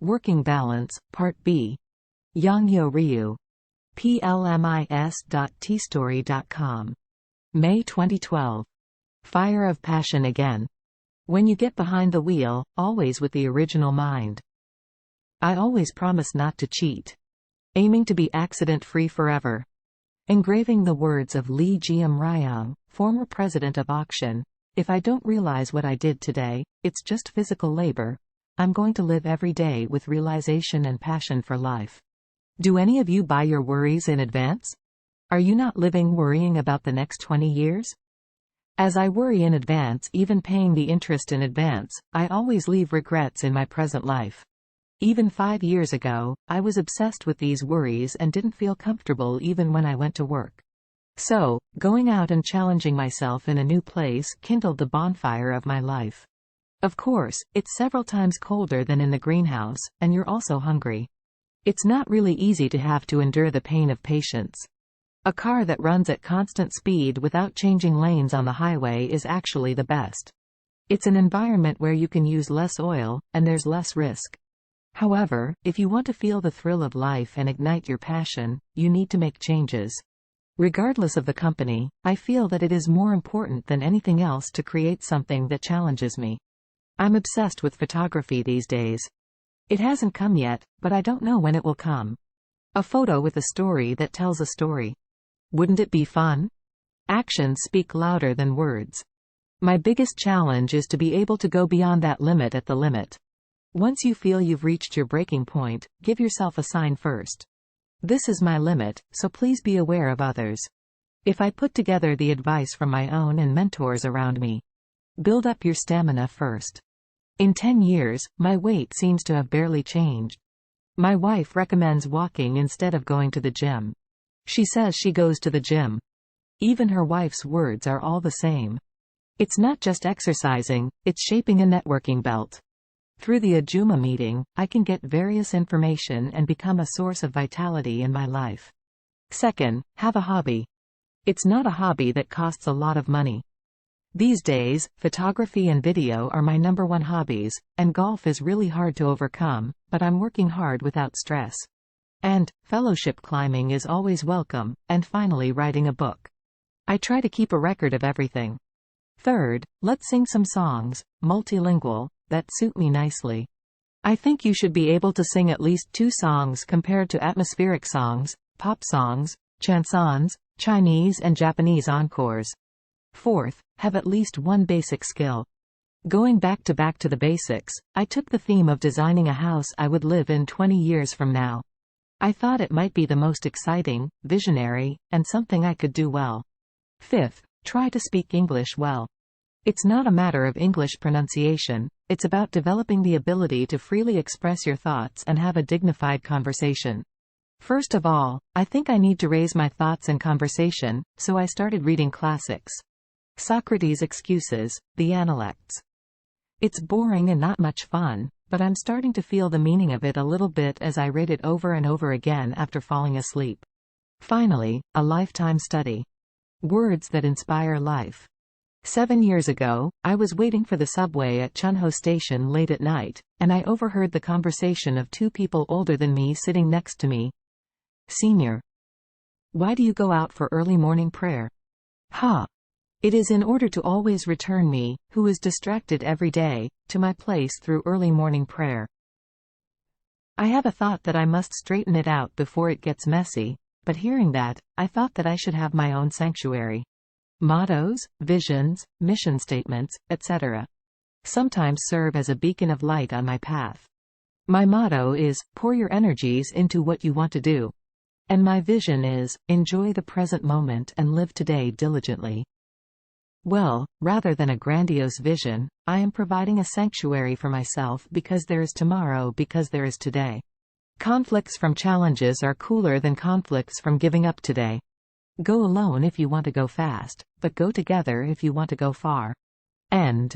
Working Balance, Part B. Yangyo Ryu. plmis.tstory.com. May 2012. Fire of Passion Again. When you get behind the wheel, always with the original mind. I always promise not to cheat. Aiming to be accident-free forever. Engraving the words of Lee Jiam-ryong, former president of Auction. If I don't realize what I did today, it's just physical labor. I'm going to live every day with realization and passion for life. Do any of you buy your worries in advance? Are you not living worrying about the next 20 years? As I worry in advance, even paying the interest in advance, I always leave regrets in my present life. Even 5 years ago, I was obsessed with these worries and didn't feel comfortable even when I went to work. So, going out and challenging myself in a new place kindled the bonfire of my life. Of course, it's several times colder than in the greenhouse, and you're also hungry. It's not really easy to have to endure the pain of patience. A car that runs at constant speed without changing lanes on the highway is actually the best. It's an environment where you can use less oil, and there's less risk. However, if you want to feel the thrill of life and ignite your passion, you need to make changes. Regardless of the company, I feel that it is more important than anything else to create something that challenges me. I'm obsessed with photography these days. It hasn't come yet, but I don't know when it will come. A photo with a story that tells a story. Wouldn't it be fun? Actions speak louder than words. My biggest challenge is to be able to go beyond that limit at the limit. Once you feel you've reached your breaking point, give yourself a sign first. This is my limit, so please be aware of others. If I put together the advice from my own and mentors around me. Build up your stamina first. In 10 years, my weight seems to have barely changed. My wife recommends walking instead of going to the gym. She says she goes to the gym. Even her wife's words are all the same. It's not just exercising, it's shaping a networking belt. Through the Ajuma meeting, I can get various information and become a source of vitality in my life. Second, have a hobby. It's not a hobby that costs a lot of money. These days, photography and video are my #1 hobbies, and golf is really hard to overcome, but I'm working hard without stress. And, fellowship climbing is always welcome, and finally writing a book. I try to keep a record of everything. Third, let's sing some songs, multilingual, that suit me nicely. I think you should be able to sing at least 2 songs compared to atmospheric songs, pop songs, chansons, Chinese and Japanese encores. Fourth, have at least one basic skill. Going back to the basics, I took the theme of designing a house I would live in 20 years from now. I thought it might be the most exciting, visionary, and something I could do well. Fifth, try to speak English well. It's not a matter of English pronunciation, it's about developing the ability to freely express your thoughts and have a dignified conversation. First of all, I think I need to raise my thoughts in conversation, so I started reading classics. Socrates' Excuses, the Analects. It's boring and not much fun, but I'm starting to feel the meaning of it a little bit as I read it over and over again after falling asleep. Finally, a lifetime study. Words that inspire life. 7 years ago, I was waiting for the subway at Chunho Station late at night, and I overheard the conversation of 2 people older than me sitting next to me. Senior. Why do you go out for early morning prayer? Ha! It is in order to always return me, who is distracted every day, to my place through early morning prayer. I have a thought that I must straighten it out before it gets messy, but hearing that, I thought that I should have my own sanctuary. Mottos, visions, mission statements, etc. sometimes serve as a beacon of light on my path. My motto is, pour your energies into what you want to do. And my vision is, enjoy the present moment and live today diligently. Well, rather than a grandiose vision, I am providing a sanctuary for myself because there is tomorrow because there is today. Conflicts from challenges are cooler than conflicts from giving up today. Go alone if you want to go fast, but go together if you want to go far. End.